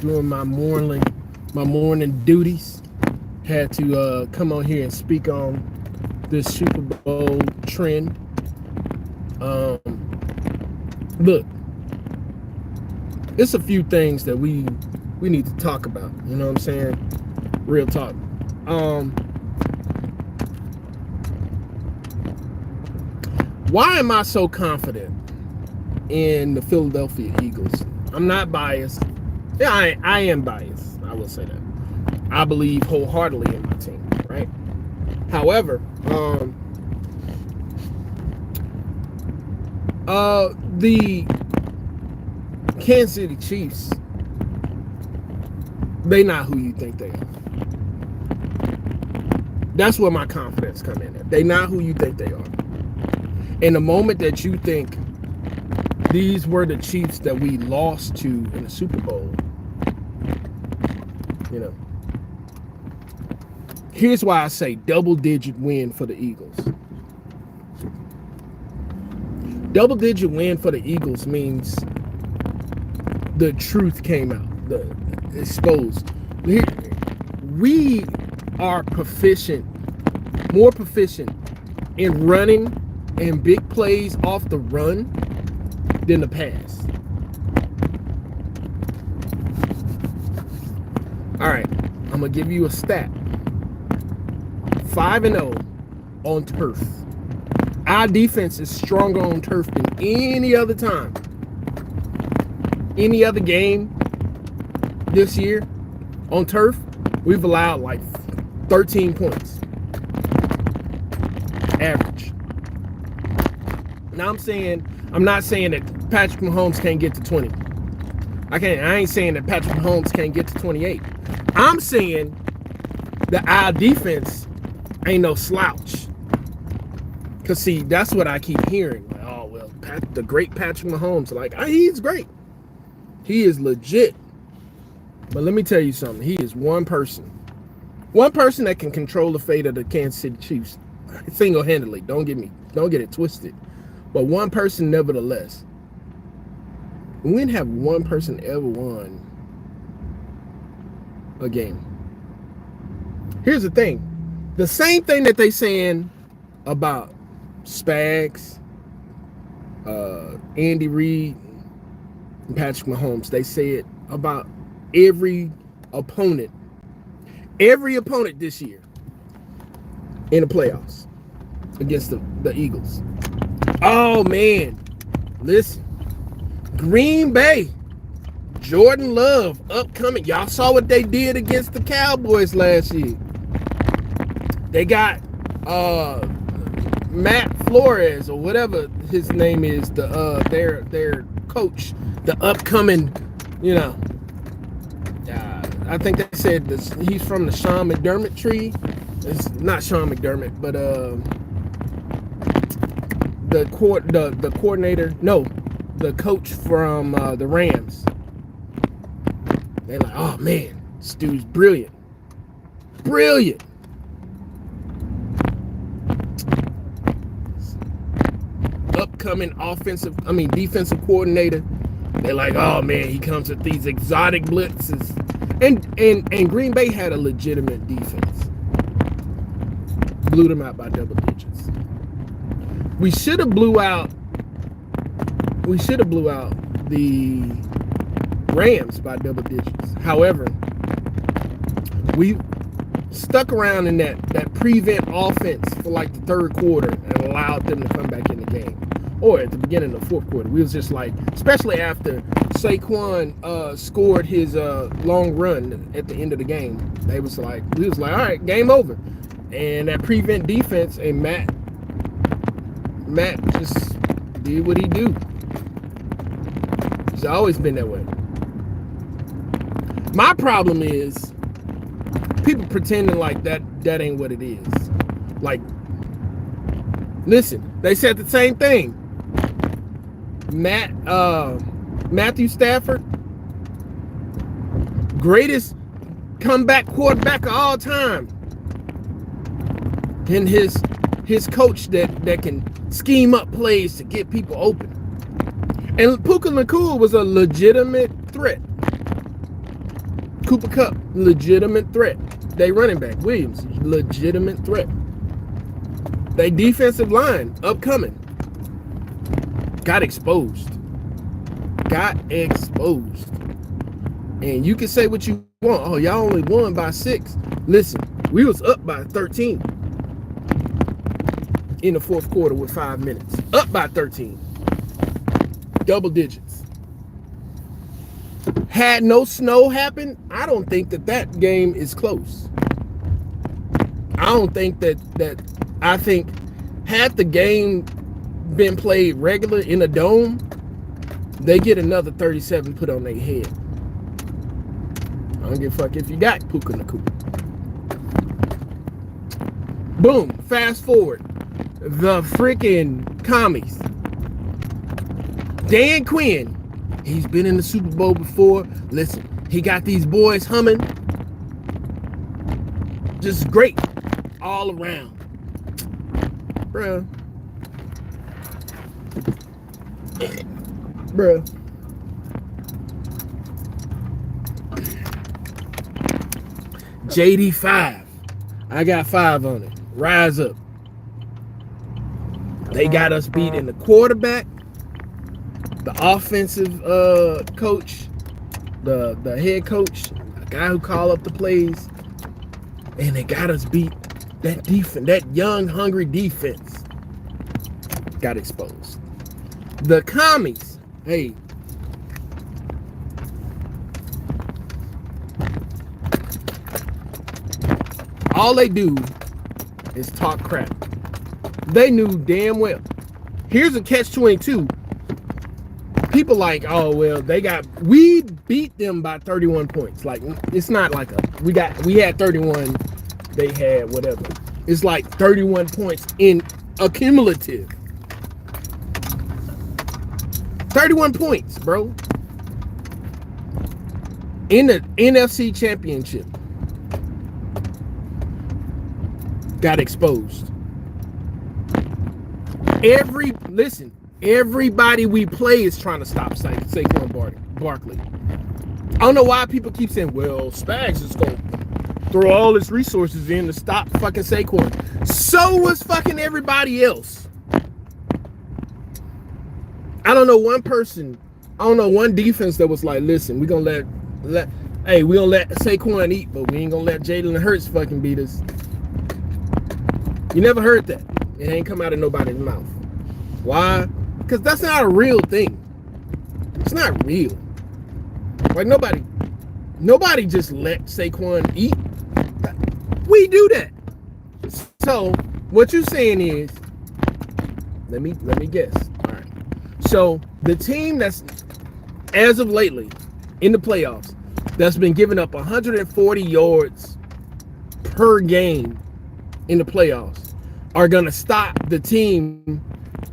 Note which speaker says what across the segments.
Speaker 1: doing my morning duties. Had to come on here and speak on this Super Bowl trend. Look, it's a few things that we need to talk about. You know what I'm saying? Real talk. Why am I so confident in the Philadelphia Eagles? I'm not biased. Yeah, I am biased. I will say that. I believe wholeheartedly in my team, right? However, the Kansas City Chiefs, they not who you think they are. That's where my confidence come in at. They not who you think they are. In the moment that you think these were the Chiefs that we lost to in the Super Bowl, you know, here's why I say double-digit win for the Eagles. Double-digit win for the Eagles means the truth came out, the exposed. We are more proficient in running and big plays off the run than the pass. All right, I'm gonna give you a stat. 5-0 on turf. Our defense is stronger on turf than any other time. Any other game this year on turf, we've allowed like 13 points. Average. Now I'm not saying that Patrick Mahomes can't get to 20. I ain't saying that Patrick Mahomes can't get to 28. I'm saying that our defense ain't no slouch. Cause see, that's what I keep hearing. Like, oh well, the great Patrick Mahomes, like he's great. He is legit. But let me tell you something. He is one person that can control the fate of the Kansas City Chiefs single-handedly. Don't get it twisted. But one person, nevertheless. We didn't have one person ever won a game. Here's the thing. The same thing that they saying about Spags, Andy Reid, and Patrick Mahomes, they say it about every opponent this year in the playoffs against the Eagles. Oh man, listen, Green Bay, Jordan Love, upcoming. Y'all saw what they did against the Cowboys last year. They got Matt Flores or whatever his name is, their coach, the upcoming, you know. I think they said this, he's from the Sean McDermott tree. It's not Sean McDermott, but the coordinator, no, the coach from the Rams. They're like, oh man, this dude's brilliant. Upcoming defensive coordinator. They're like, oh man, he comes with these exotic blitzes. And Green Bay had a legitimate defense. Blew them out by double digits. We should have blew out the Rams by double digits. However, we stuck around in that prevent offense for like the third quarter and allowed them to come back in the game. Or at the beginning of the fourth quarter. We was just like, especially after Saquon scored his long run at the end of the game. We was like, all right, game over. And that prevent defense, and Matt just did what he do. He's always been that way. My problem is people pretending like that ain't what it is. Like, listen, they said the same thing. Matthew Stafford, greatest comeback quarterback of all time. And his coach that can scheme up plays to get people open. And Puka Nacua was a legitimate threat. Cooper Kupp, legitimate threat. They running back, Williams, legitimate threat. They defensive line, upcoming. Got exposed. And you can say what you want. Oh, y'all only won by 6. Listen, we was up by 13 in the fourth quarter with 5 minutes. Up by 13. Double digits. Had no snow happen, I don't think that game is close. I don't think I think had the game been played regular in a dome, they get another 37 put on their head. I don't give a fuck if you got Puka Nacua. Boom. Fast forward. The freaking commies. Dan Quinn. He's been in the Super Bowl before. Listen, he got these boys humming. Just great all around. Bruh. JD5. I got 5 on it. Rise up. They got us beat in the quarterback, the offensive coach, the head coach, the guy who called up the plays, and they got us beat. That defense, that young, hungry defense got exposed. The commies, hey, all they do is talk crap. They knew damn well. Here's a catch-22. People like, oh well, we beat them by 31 points. Like, it's not like we had 31, they had whatever. It's like 31 points in accumulative. 31 points, bro. In the NFC Championship. Got exposed. Everybody we play is trying to stop Saquon Barkley. I don't know why people keep saying, well, Spags is going to throw all his resources in to stop fucking Saquon. So was fucking everybody else. I don't know one defense that was like, listen, we're going to let Saquon eat, but we ain't going to let Jalen Hurts fucking beat us. You never heard that. It ain't come out of nobody's mouth. Why? Because that's not a real thing. It's not real. Like nobody just let Saquon eat. We do that. So what you're saying is, let me guess. All right. So the team that's as of lately in the playoffs that's been giving up 140 yards per game in the playoffs are gonna stop the team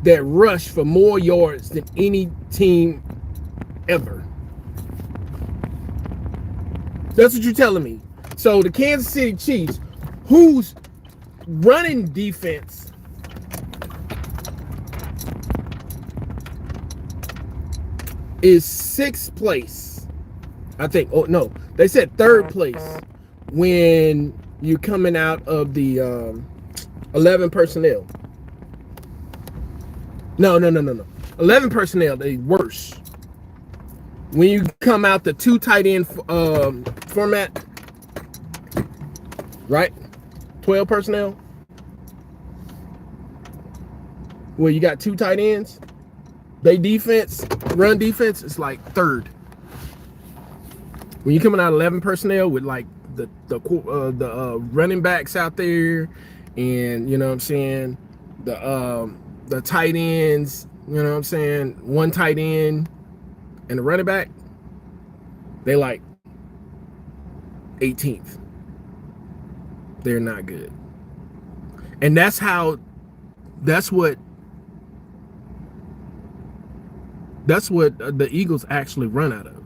Speaker 1: that rush for more yards than any team ever. That's what you're telling me. So the Kansas City Chiefs, whose running defense is 6th place, I think. Oh no, they said 3rd place when you're coming out of the 11 personnel. No. 11 personnel, they worse. When you come out the 2 tight end format, right? 12 personnel. Well, you got 2 tight ends. They run defense, is like 3rd. When you're coming out 11 personnel with like the running backs out there, and you know what I'm saying, the tight ends, you know what I'm saying, 1 tight end and the running back, they like 18th. They're not good. And that's what the Eagles actually run out of.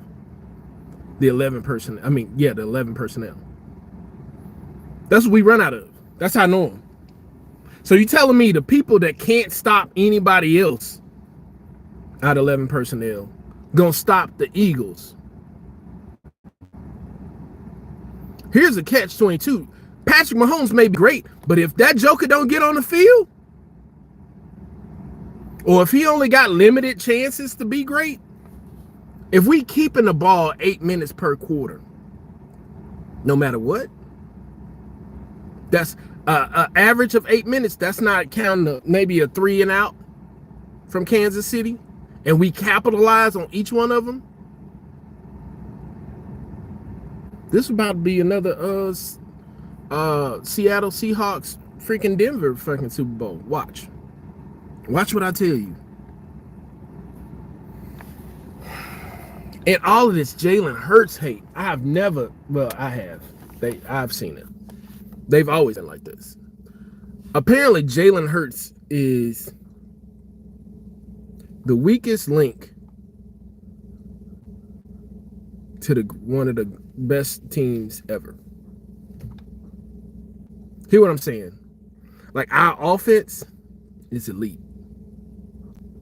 Speaker 1: The 11 personnel. The 11 personnel. That's what we run out of. That's our norm. So you telling me the people that can't stop anybody else out of 11 personnel gonna stop the Eagles? Here's a catch-22. Patrick Mahomes may be great, but if that joker don't get on the field, or if he only got limited chances to be great, if we keeping the ball 8 minutes per quarter, no matter what, that's an average of 8 minutes. That's not counting maybe a 3 and out from Kansas City, and we capitalize on each one of them. This is about to be another Seattle Seahawks freaking Denver fucking Super Bowl. Watch what I tell you. And all of this Jalen Hurts hate, I have seen it. They've always been like this. Apparently Jalen Hurts is the weakest link to one of the best teams ever. Hear what I'm saying? Like, our offense is elite.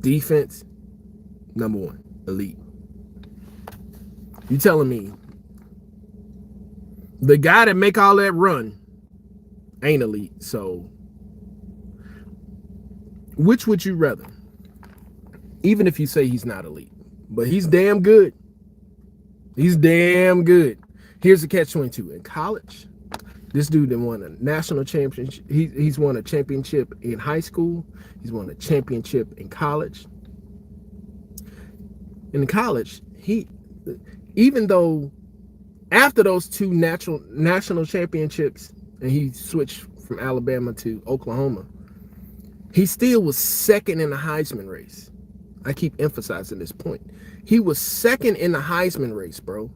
Speaker 1: Defense, number one, elite. You telling me the guy that make all that run ain't elite? So which would you rather? Even if you say he's not elite, but he's damn good. He's damn good. Here's the catch-22. In college, this dude that won a national championship. He's won a championship in high school. He's won a championship in college. In college, even though after those two national championships, and he switched from Alabama to Oklahoma, he still was second in the Heisman race. I keep emphasizing this point. He was second in the Heisman race, bro.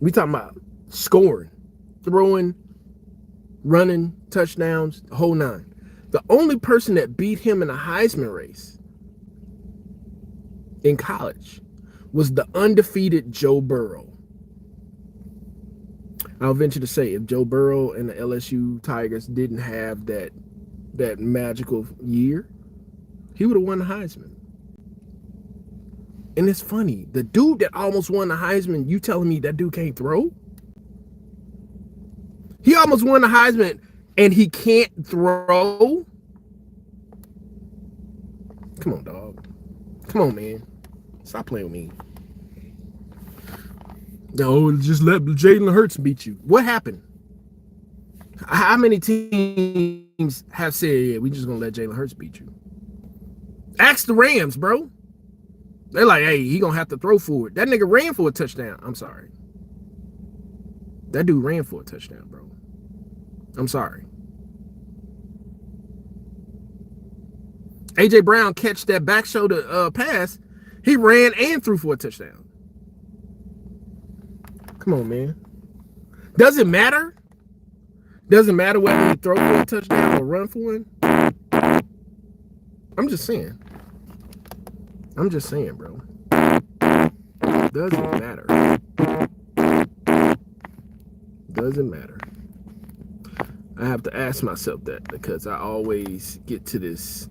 Speaker 1: We talking about scoring, throwing, running, touchdowns, the whole nine. The only person that beat him in the Heisman race in college was the undefeated Joe Burrow. I'll venture to say, if Joe Burrow and the LSU Tigers didn't have that magical year, he would have won the Heisman. And it's funny, the dude that almost won the Heisman, you telling me that dude can't throw? He almost won the Heisman and he can't throw? Come on, dog. Come on, man. Stop playing with me. No, just let Jalen Hurts beat you. What happened? How many teams have said, yeah, we just gonna let Jalen Hurts beat you? Ask the Rams, bro. They're like, hey, he gonna have to throw for it. That nigga ran for a touchdown. I'm sorry. That dude ran for a touchdown, bro. I'm sorry. AJ Brown catch that back shoulder pass. He ran and threw for a touchdown. Come on, man. Does it matter? Doesn't matter whether he throw for a touchdown or run for one. I'm just saying. I'm just saying, bro. Doesn't matter. Doesn't matter. I have to ask myself that because I always get to this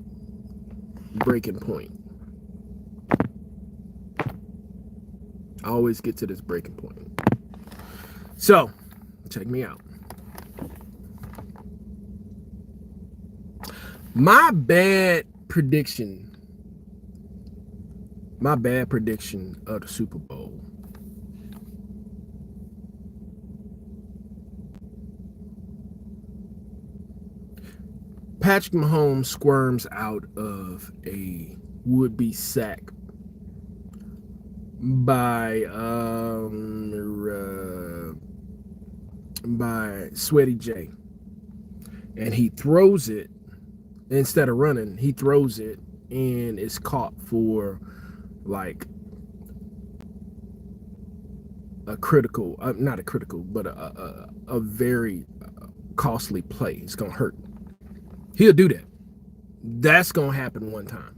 Speaker 1: breaking point. I always get to this breaking point. So, check me out. My bad prediction of the Super Bowl. Patrick Mahomes squirms out of a would-be sack by Sweaty J, and he throws it instead of running. He throws it and it's caught for like a critical, not a critical, but a very costly play. It's gonna hurt. He'll do that. That's gonna happen one time.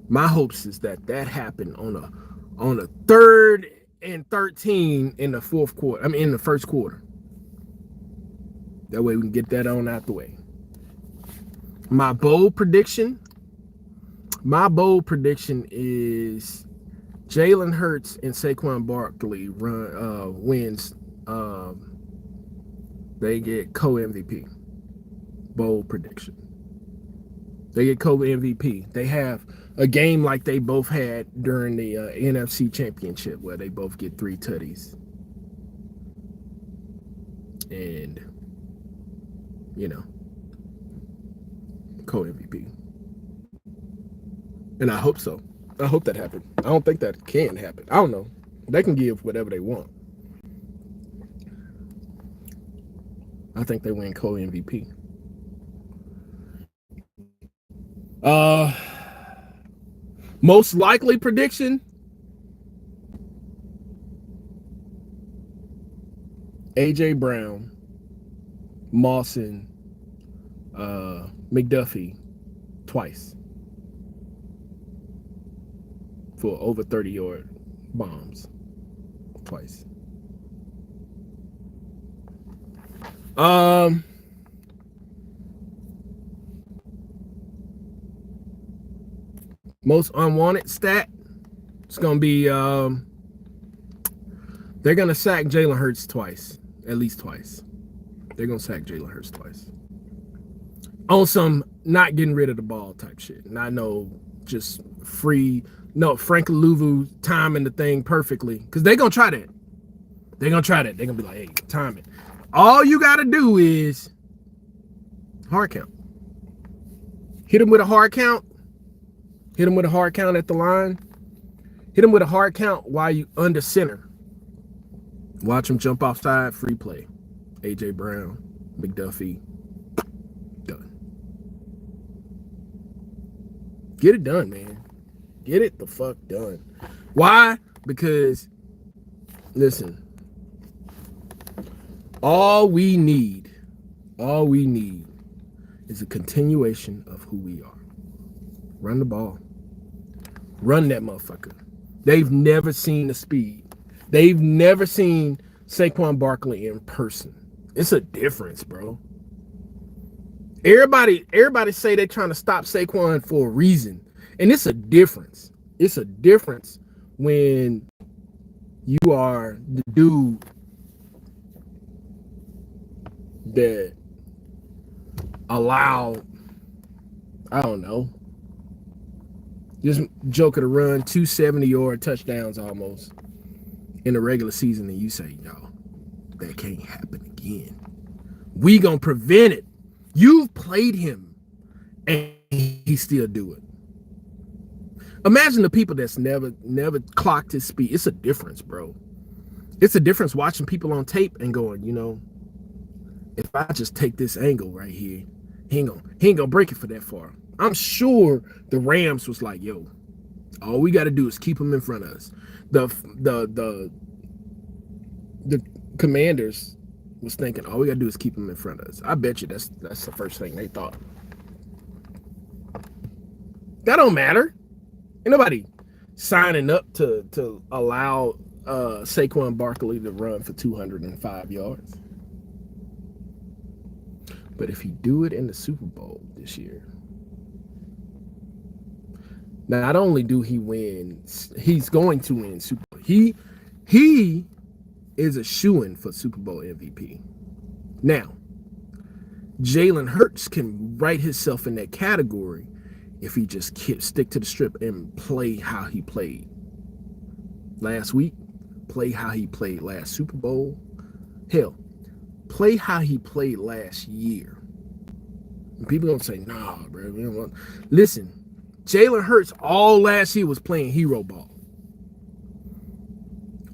Speaker 1: My hopes is that happened on a 3rd and 13 in the fourth quarter. I mean, in the first quarter. That way we can get that on out the way. My bold prediction is Jalen Hurts and Saquon Barkley wins. They get co-MVP. Bold prediction. They get co-MVP. They have a game like they both had during the NFC Championship, where they both get 3 tutties. And, co-MVP. And I hope so. I hope that happened. I don't think that can happen. I don't know. They can give whatever they want. I think they win co-MVP. Most likely prediction, AJ Brown, Mawson, McDuffie twice for over 30-yard bombs twice. Most unwanted stat, it's gonna be they're gonna sack Jalen Hurts twice, at least twice. They're gonna sack Jalen Hurts twice on some not getting rid of the ball type shit. Not no just free. No, Frank Louvu timing the thing perfectly, because they're gonna try that. They're gonna try that. They're gonna be like, hey, time it. All you gotta do is hard count. Hit him with a hard count. Hit him with a hard count at the line. Hit him with a hard count while you under center. Watch him jump offside, free play. AJ Brown, McDuffie, done. Get it done, man. Get it the fuck done. Why? Because, listen, all we need is a continuation of who we are. Run the ball. Run that motherfucker. They've never seen the speed. They've never seen Saquon Barkley in person. It's a difference, bro. Everybody say they're trying to stop Saquon for a reason. And it's a difference. It's a difference when you are the dude that allow, I don't know, just Joker to run 270-yard touchdowns almost in the regular season, and you say, no, that can't happen again. We gonna prevent it. You've played him, and he still do it. Imagine the people that's never clocked his speed. It's a difference, bro. It's a difference watching people on tape and going, if I just take this angle right here, he ain't gonna break it for that far. I'm sure the Rams was like, yo, all we got to do is keep him in front of us. The Commanders was thinking, all we got to do is keep him in front of us. I bet you that's the first thing they thought. That don't matter. Ain't nobody signing up to allow Saquon Barkley to run for 205 yards. But if he do it in the Super Bowl this year, not only do he win, he's going to win Super Bowl. He is a shoo-in for Super Bowl MVP. Now, Jalen Hurts can write himself in that category if he just stick to the strip and play how he played last week, play how he played last Super Bowl. Hell, play how he played last year. And people don't say, nah, bro. We don't want... Listen, Jalen Hurts all last year was playing hero ball.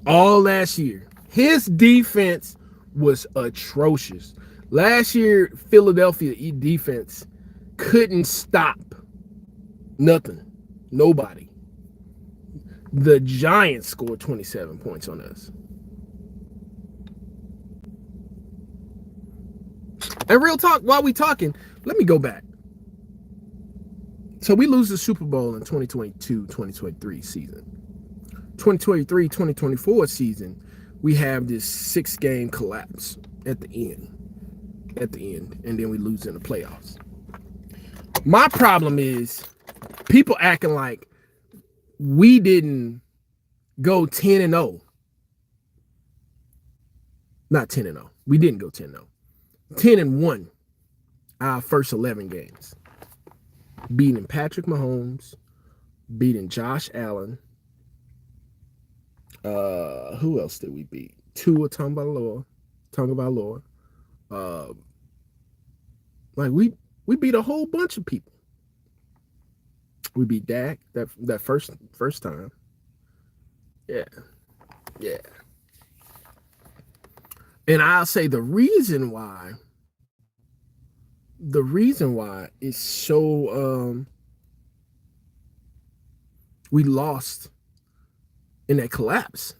Speaker 1: All last year. His defense was atrocious. Last year, Philadelphia defense couldn't stop nothing. Nobody. The Giants scored 27 points on us. And real talk, while we talking, let me go back. So we lose the Super Bowl in 2022-2023 season. 2023-2024 season, we have this 6-game collapse at the end. And then we lose in the playoffs. My problem is people acting like we didn't go 10-0. Not 10-0. We didn't go 10-0. 10-1 our first 11 games. Beating Patrick Mahomes, beating Josh Allen. Who else did we beat? Tua Tagovailoa. Uh, like we beat a whole bunch of people. We beat Dak that first time. Yeah, yeah. And I'll say the reason why is so we lost in that collapse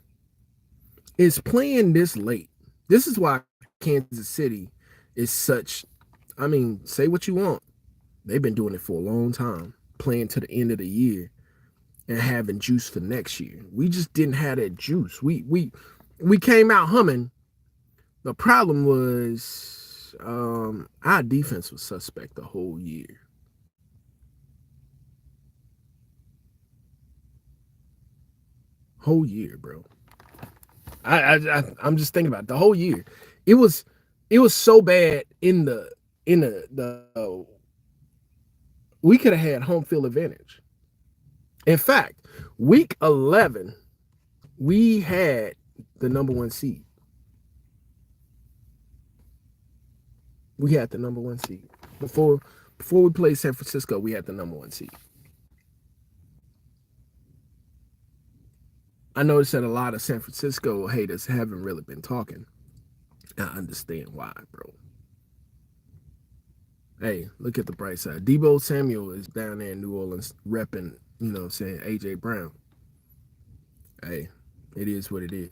Speaker 1: is playing this late. This is why Kansas City is such, I mean, say what you want. They've been doing it for a long time, playing to the end of the year and having juice for next year. We just didn't have that juice. We came out humming. The problem was our defense was suspect the whole year. Whole year, bro. I'm just thinking about it. The whole year. It was so bad in the we could have had home field advantage. In fact, week 11, we had the number 1 seed. We had the number 1 seed. Before we played San Francisco, we had the number 1 seed. I noticed that a lot of San Francisco haters haven't really been talking. I understand why, bro. Hey, look at the bright side. Deebo Samuel is down there in New Orleans repping, you know what I'm saying, AJ Brown. Hey, it is what it is.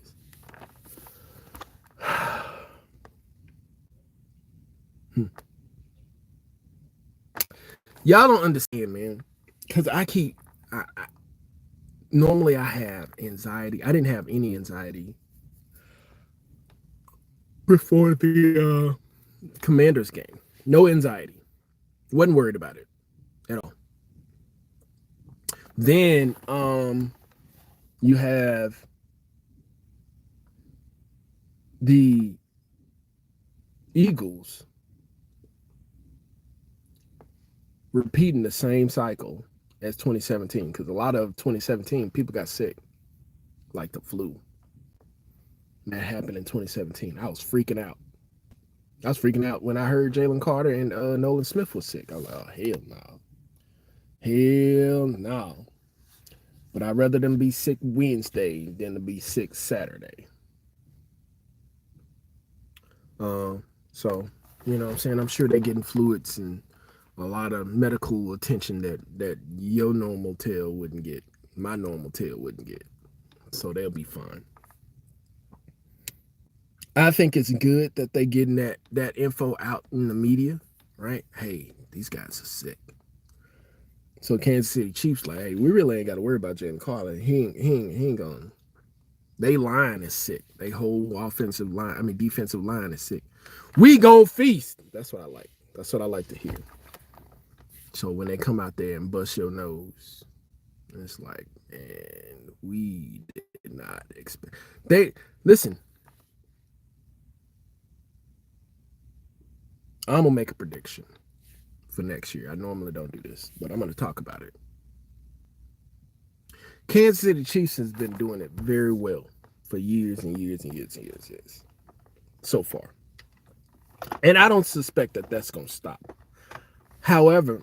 Speaker 1: Y'all don't understand, man. Because normally I have anxiety. I didn't have any anxiety before the Commanders game. No anxiety. Wasn't worried about it at all. Then you have the Eagles repeating the same cycle as 2017, because a lot of 2017 people got sick, like the flu. That happened in 2017. I was freaking out. I was freaking out when I heard Jalen Carter and Nolan Smith was sick. I was like, oh, hell no. Hell no. But I'd rather them be sick Wednesday than to be sick Saturday. So, you know what I'm saying? I'm sure they're getting fluids and a lot of medical attention that your normal tail wouldn't get. My normal tail wouldn't get. So they'll be fine. I think it's good that they getting that info out in the media, right? Hey, these guys are sick. So Kansas City Chiefs like, hey, we really ain't got to worry about Jalen Carter. He ain't going. They line is sick. They whole defensive line is sick. We gon' feast. That's what I like. That's what I like to hear. So when they come out there and bust your nose, it's like, man, we did not expect. Listen. I'm gonna make a prediction for next year. I normally don't do this, but I'm gonna talk about it. Kansas City Chiefs has been doing it very well for years and years and years and years so far. And I don't suspect that that's going to stop. However,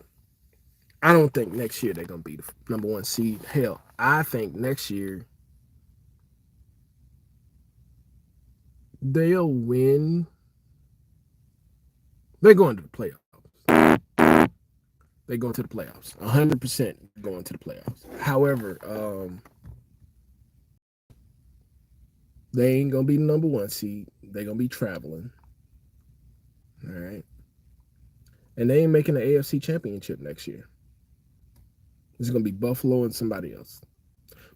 Speaker 1: I don't think next year they're going to be the number 1 seed. Hell, I think next year they'll win. They're going to the playoffs. They're going to the playoffs. 100% going to the playoffs. However, they ain't going to be the number 1 seed. They're going to be traveling. All right. And they ain't making the AFC Championship next year. It's going to be Buffalo and somebody else.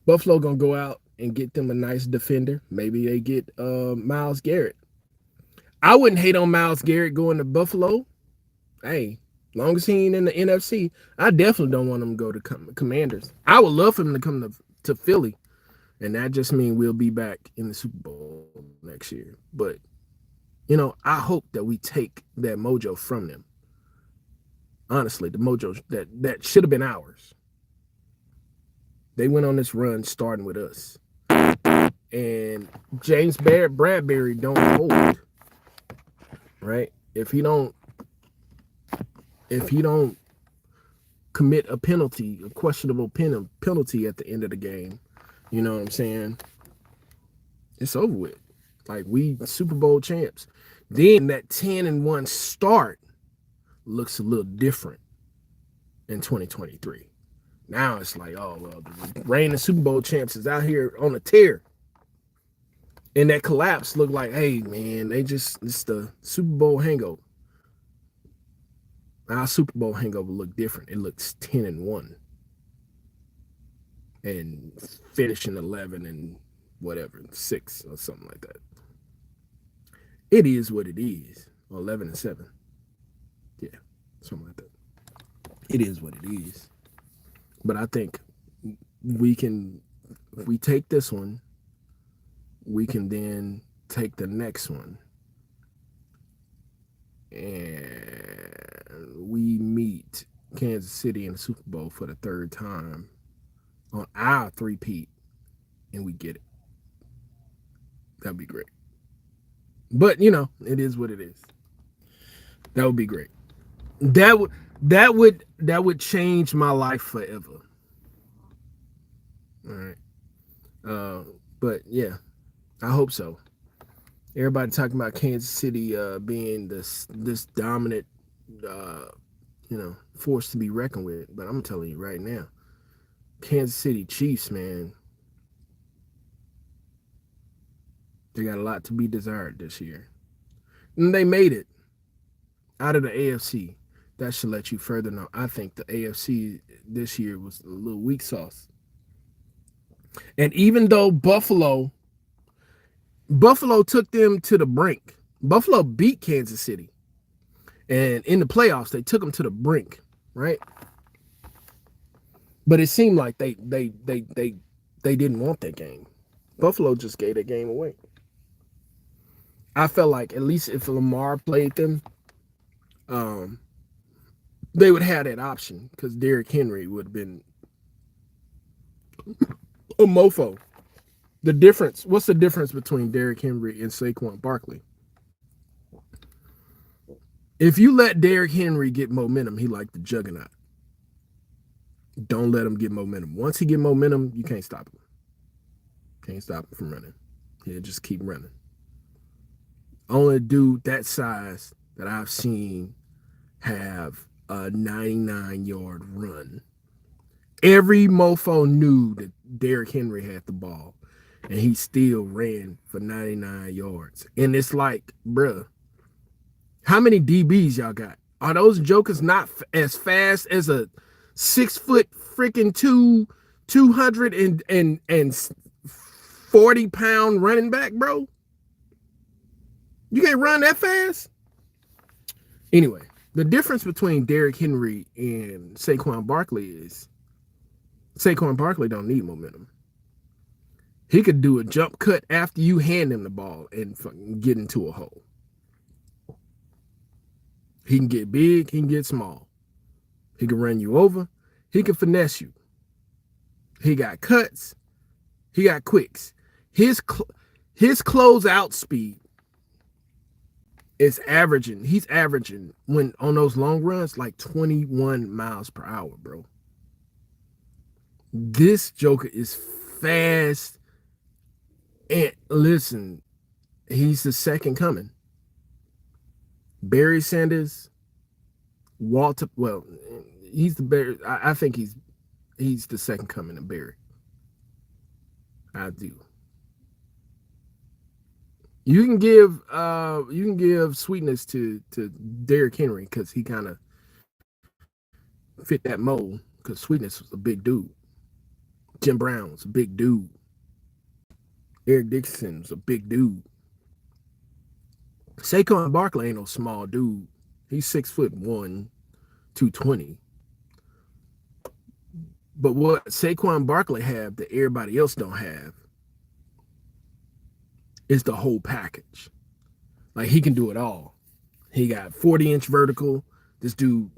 Speaker 1: Buffalo going to go out and get them a nice defender. Maybe they get Myles Garrett. I wouldn't hate on Myles Garrett going to Buffalo. Hey, long as he ain't in the NFC, I definitely don't want him to go to Commanders. I would love for him to come to Philly And that just means we'll be back in the Super Bowl next year. But, I hope that we take that mojo from them. Honestly, the mojo that should have been ours. They went on this run starting with us. And James Bradbury don't hold, right? If he don't commit a penalty, a questionable penalty at the end of the game, you know what I'm saying? It's over with. Like, we Super Bowl champs. Then that 10-1 start looks a little different in 2023. Now it's like, oh well, the reigning Super Bowl champs is out here on a tear. And that collapse looked like, hey man, it's the Super Bowl hangover. Our Super Bowl hangover looked different. It looks 10-1 and finishing 11 and whatever, 6 or something like that. It is what it is. 11-7. Yeah, something like that. It is what it is. But I think if we take this one, we can then take the next one. And we meet Kansas City in the Super Bowl for the third time on our three-peat, and we get it. That'd be great. But it is what it is. That would be great. That would change my life forever. All right. But yeah, I hope so. Everybody talking about Kansas City being this dominant, force to be reckoned with. But I'm telling you right now, Kansas City Chiefs, man, they got a lot to be desired this year. And they made it out of the AFC. That should let you further know. I think the AFC this year was a little weak sauce. And even though Buffalo took them to the brink. Buffalo beat Kansas City. And in the playoffs, they took them to the brink, right? But it seemed like they didn't want that game. Buffalo just gave that game away. I felt like at least if Lamar played them, they would have that option because Derrick Henry would have been a mofo. What's the difference between Derrick Henry and Saquon Barkley? If you let Derrick Henry get momentum, he like the juggernaut. Don't let him get momentum. Once he get momentum, you can't stop him. Can't stop him from running. He'll just keep running. Only dude that size that I've seen have a 99-yard run. Every mofo knew that Derrick Henry had the ball, and he still ran for 99 yards. And it's like, bruh, how many DBs y'all got? Are those jokers not as fast as a 6 foot freaking 240-pound running back, bro? You can't run that fast? Anyway, the difference between Derrick Henry and Saquon Barkley is Saquon Barkley don't need momentum. He could do a jump cut after you hand him the ball and fucking get into a hole. He can get big, he can get small. He can run you over, he can finesse you. He got cuts, he got quicks. His closeout speed is he's averaging when on those long runs like 21 miles per hour, bro. This joker is fast. And listen, he's the second coming. Barry Sanders, Walter, well, he's the Barry. I think he's the second coming of Barry. I do. You can give sweetness to Derrick Henry because he kind of fit that mold because Sweetness was a big dude. Jim Brown was a big dude. Eric Dixon was a big dude. Saquon Barkley ain't no small dude. He's 6'1", 220. But what Saquon Barkley have that everybody else don't have It's the whole package. Like he can do it all. He got 40-inch vertical. This dude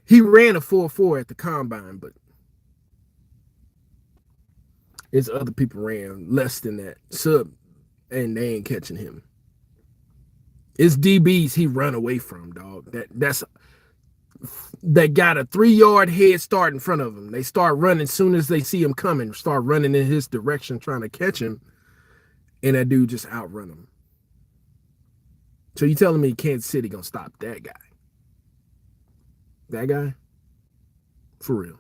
Speaker 1: he ran a 4.4 at the combine, but his other people ran less than that. Sub, and they ain't catching him. It's DBs he run away from, dog. That got a 3-yard head start in front of him. They start running as soon as they see him coming, start running in his direction, trying to catch him, and that dude just outrun him. So you telling me Kansas City gonna stop that guy? That guy? For real.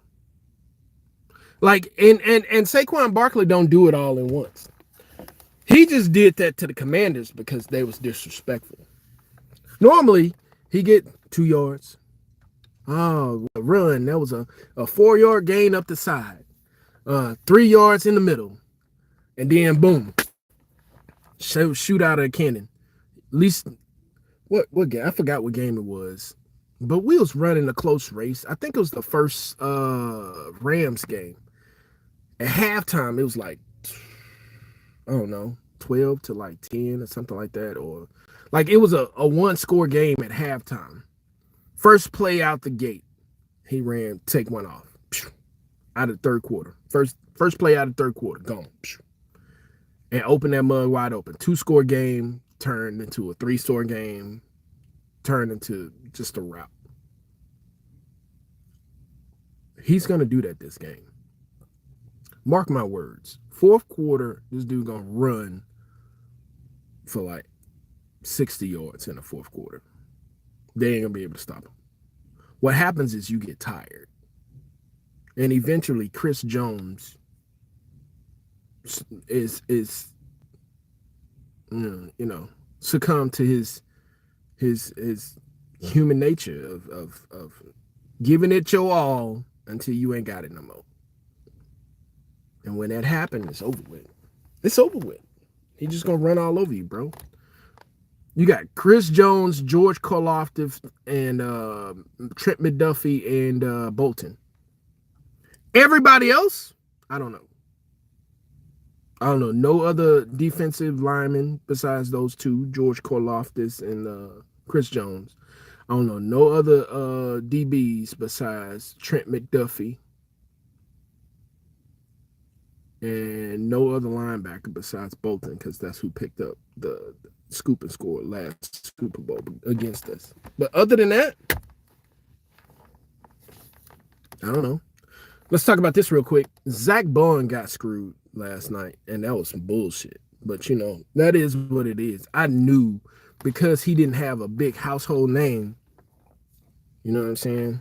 Speaker 1: Like, and Saquon Barkley don't do it all in once. He just did that to the Commanders because they was disrespectful. Normally, he get 2 yards. Oh, a run. That was a 4-yard gain up the side. 3 yards in the middle. And then boom. Shoot out of a cannon. At least what game? I forgot what game it was. But we was running a close race. I think it was the first Rams game. At halftime, it was like, I don't know, 12 to like 10 or something like that. Or like it was a 1-score game at halftime. First play out the gate, he ran, take one off. Out of the third quarter. First play out of the third quarter, gone. And open that mug wide open. 2-score game turned into a 3-score game, turned into just a rout. He's going to do that this game. Mark my words. Fourth quarter, this dude going to run for like 60 yards in the fourth quarter. They ain't going to be able to stop him. What happens is you get tired. And eventually Chris Jones is succumb to his human nature of giving it your all until you ain't got it no more. And when that happens, it's over with. It's over with. He's just gonna run all over you, bro. You got Chris Jones, George Karlaftis, and Trent McDuffie and Bolton. Everybody else, I don't know. No other defensive linemen besides those two, George Karlaftis and Chris Jones. I don't know no other DBs besides Trent McDuffie and no other linebacker besides Bolton, because that's who picked up the scoop and score last Super Bowl against us. But other than that, I don't know. Let's talk about this real quick. Zach Bond got screwed last night, and that was some bullshit. But, that is what it is. I knew because he didn't have a big household name, you know what I'm saying?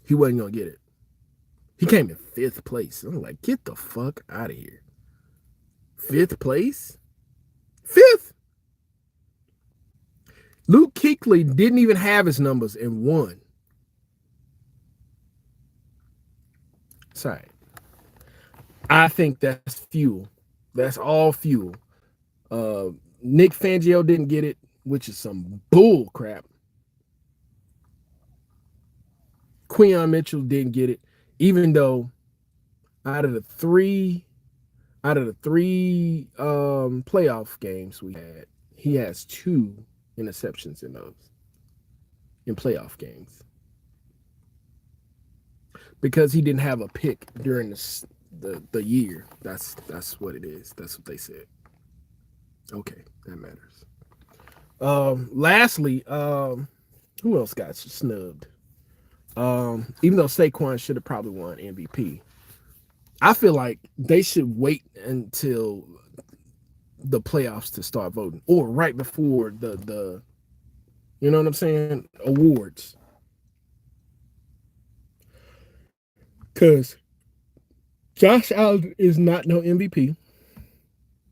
Speaker 1: He wasn't going to get it. He came in 5th place. I'm like, get the fuck out of here. 5th place? 5th? Luke Kuechly didn't even have his numbers and won. Sorry. I think that's fuel. That's all fuel. Nick Fangio didn't get it, which is some bull crap. Quinyon Mitchell didn't get it, even though out of the three playoff games we had, he has 2 interceptions in playoff games. Because he didn't have a pick during the year. That's what it is. That's what they said. Okay, that matters. Lastly, who else got snubbed? Even though Saquon should have probably won MVP, I feel like they should wait until the playoffs to start voting, or right before the you know what I'm saying, awards. Because Josh Allen is not no MVP.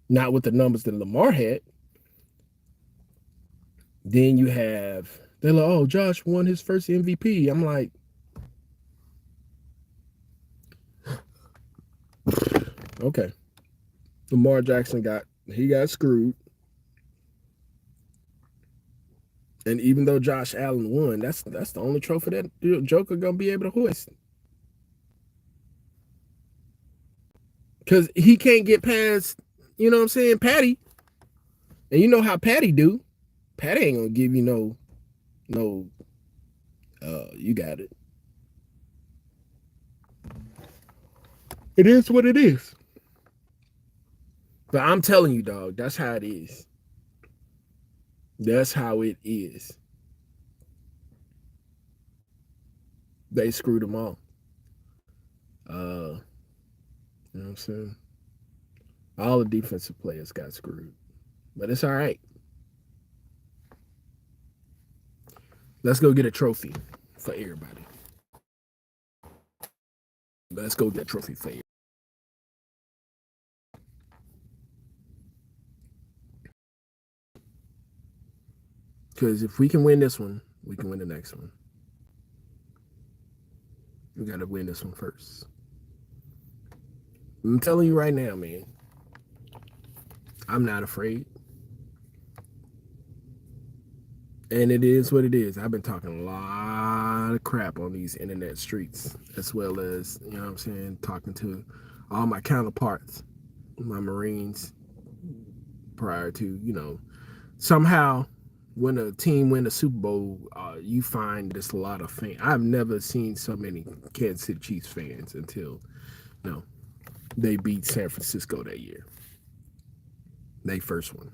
Speaker 1: Not with the numbers that Lamar had. Then you have, they're like, oh, Josh won his first MVP. I'm like, okay. Lamar Jackson got screwed. And even though Josh Allen won, that's the only trophy that Joker gonna be able to hoist. Because he can't get past, you know what I'm saying, Patty. And you know how Patty do. Patty ain't gonna give you no, you got it. It is what it is. But I'm telling you, dog, that's how it is. That's how it is. They screwed them all. You know what I'm saying? All the defensive players got screwed. But it's all right. Let's go get a trophy for everybody. Let's go get a trophy for everybody. Because if we can win this one, we can win the next one. We got to win this one first. I'm telling you right now, man. I'm not afraid. And it is what it is. I've been talking a lot of crap on these internet streets, as well as, you know what I'm saying, talking to all my counterparts, my Marines, prior to, you know, somehow when a team win a Super Bowl, you find there's a lot of fans. I've never seen so many Kansas City Chiefs fans until, you know, they beat San Francisco that year. They first one.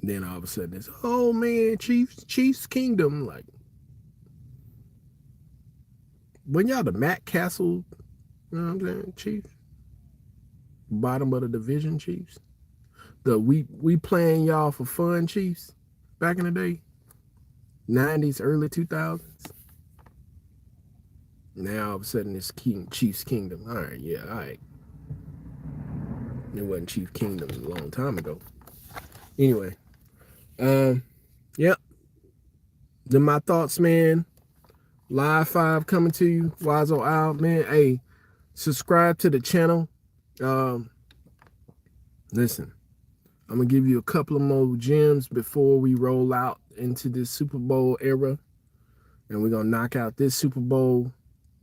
Speaker 1: Then all of a sudden it's, oh man, Chiefs Kingdom. Like, when y'all the Matt Castle, you know what I'm saying, Chiefs? Bottom of the division Chiefs. The we playing y'all for fun Chiefs back in the day. 90s, early 2000s. Now all of a sudden it's Chiefs Kingdom. All right, yeah, all right. It wasn't Chief Kingdom a long time ago. Anyway, yep. Then my thoughts, man. Live 5 coming to you. Wizo out, man. Hey, subscribe to the channel. Listen, I'm gonna give you a couple of more gems before we roll out into this Super Bowl era, and we're gonna knock out this Super Bowl.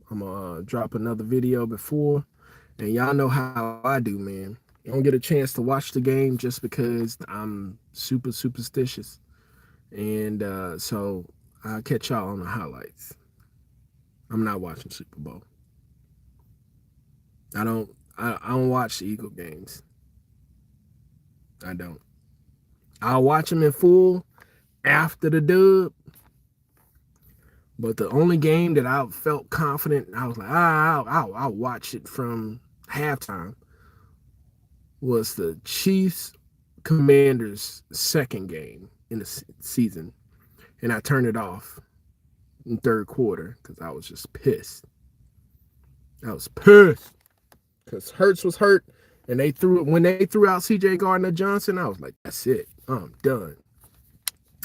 Speaker 1: I'm gonna drop another video before, and y'all know how I do, man. I don't get a chance to watch the game just because I'm super superstitious, and so I'll catch y'all on the highlights. I'm not watching Super Bowl. I don't watch the Eagle games. I don't. I'll watch them in full after the dub. But the only game that I felt confident, I was like, I'll watch it from halftime, was the Chiefs Commanders second game in the season. And I turned it off in third quarter because I was just pissed. I was pissed because Hurts was hurt, and when they threw out C.J. Gardner-Johnson, I was like, that's it. I'm done.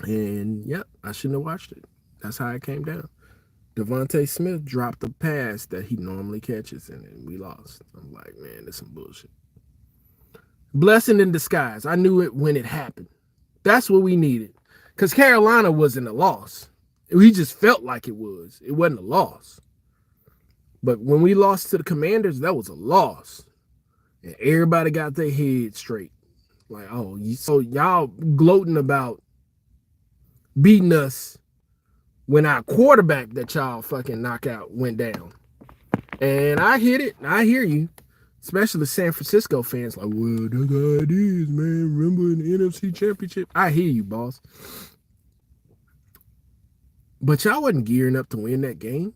Speaker 1: And yep, I shouldn't have watched it. That's how it came down. Devontae Smith dropped the pass that he normally catches, and then we lost. I'm like, man, this is some bullshit. Blessing in disguise. I knew it when it happened. That's what we needed. Because Carolina wasn't a loss. We just felt like it was. It wasn't a loss. But when we lost to the Commanders, that was a loss. And everybody got their head straight. Like, oh, so y'all gloating about beating us when our quarterback that y'all fucking knockout went down. And I hit it. I hear you. Especially San Francisco fans like, well, that's how it is, man. Remember in the NFC Championship? I hear you, boss. But y'all wasn't gearing up to win that game.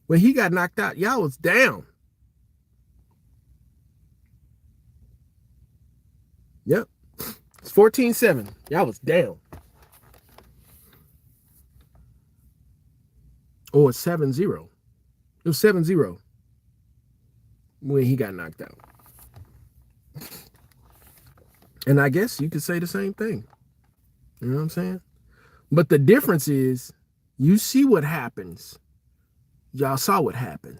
Speaker 1: When he got knocked out, y'all was down. Yep. It's 14-7. Y'all was down. Or it's 7-0. It was 7-0 when he got knocked out. And I guess you could say the same thing. You know what I'm saying? But the difference is, you see what happens. Y'all saw what happened.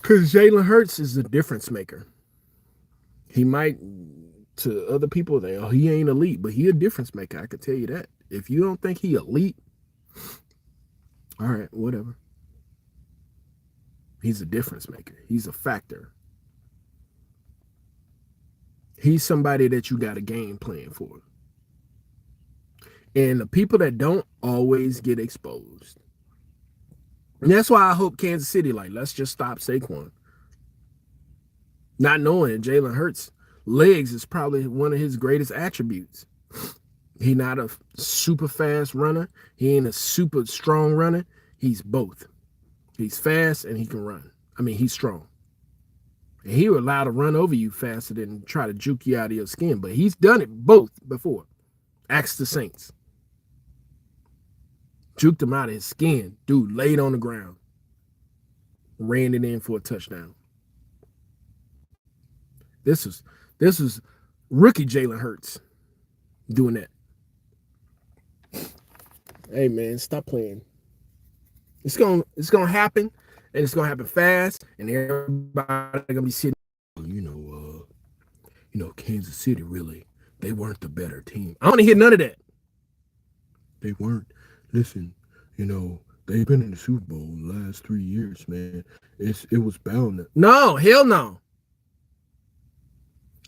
Speaker 1: Because Jalen Hurts is a difference maker. He might, to other people, he ain't elite, but he a difference maker. I could tell you that. If you don't think he elite, all right, whatever. He's a difference maker. He's a factor. He's somebody that you got a game plan for. And the people that don't always get exposed. And that's why I hope Kansas City, like, let's just stop Saquon. Not knowing that Jalen Hurts' legs is probably one of his greatest attributes. He's not a super fast runner. He ain't a super strong runner. He's both. He's fast and he can run. I mean, he's strong. And he will allow to run over you faster than try to juke you out of your skin. But he's done it both before. Ask the Saints. Juked him out of his skin. Dude laid on the ground. Ran it in for a touchdown. This was rookie Jalen Hurts doing that. Hey man, stop playing. It's gonna happen, and it's gonna happen fast, and everybody gonna be sitting. Kansas City really, they weren't the better team. I don't want to hear none of that. They weren't. Listen, they've been in the Super Bowl the last 3 years, man. It was bound to. No, hell no.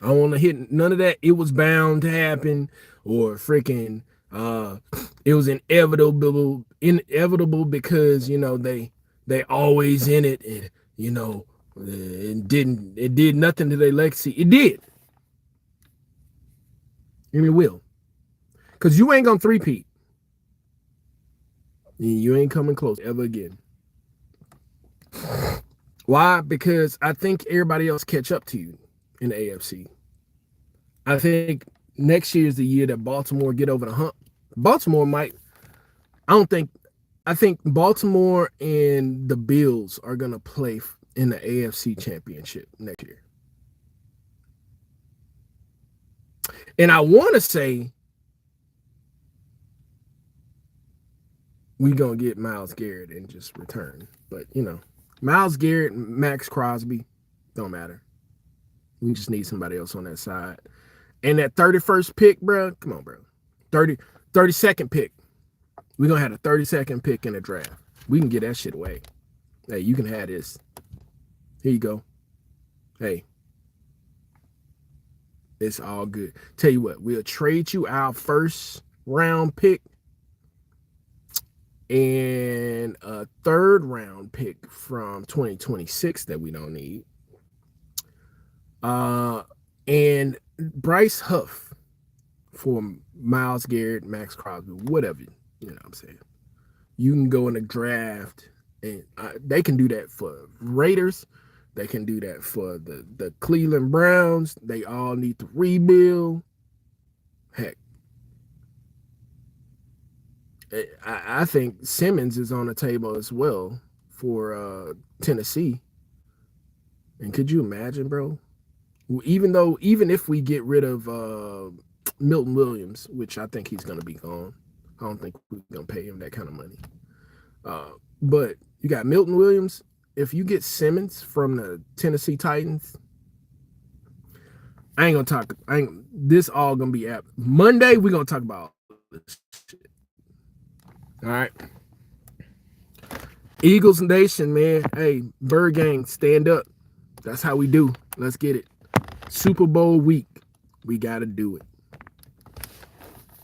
Speaker 1: I don't want to hit none of that. It was bound to happen, or freaking it was inevitable because they always in it, and it did nothing to their legacy. It did. And it will. Because you ain't gonna three-peat. You ain't coming close ever again. Why? Because I think everybody else catch up to you in the AFC. I think next year is the year that Baltimore get over the hump. Baltimore might. I think Baltimore and the Bills are going to play in the AFC Championship next year. And I want to say we're going to get Myles Garrett and just return. But, Myles Garrett and Max Crosby don't matter. We just need somebody else on that side. And that 31st pick, bro, come on, bro. 32nd pick. We're going to have a 32nd pick in the draft. We can get that shit away. Hey, you can have this. Here you go. Hey. It's all good. Tell you what, we'll trade you our first round pick and a 3rd round pick from 2026 that we don't need. And Bryce Huff for Myles Garrett, Max Crosby, whatever, what I'm saying. You can go in the draft, and they can do that for Raiders. They can do that for the Cleveland Browns. They all need to rebuild. Heck, I think Simmons is on the table as well for Tennessee. And could you imagine, bro? Even if we get rid of Milton Williams, which I think he's going to be gone. I don't think we're going to pay him that kind of money. But you got Milton Williams. If you get Simmons from the Tennessee Titans, I ain't going to talk. This all going to be at Monday. We're going to talk about this shit. All right. Eagles Nation, man. Hey, Bird Gang, stand up. That's how we do. Let's get it. Super Bowl week. We got to do it.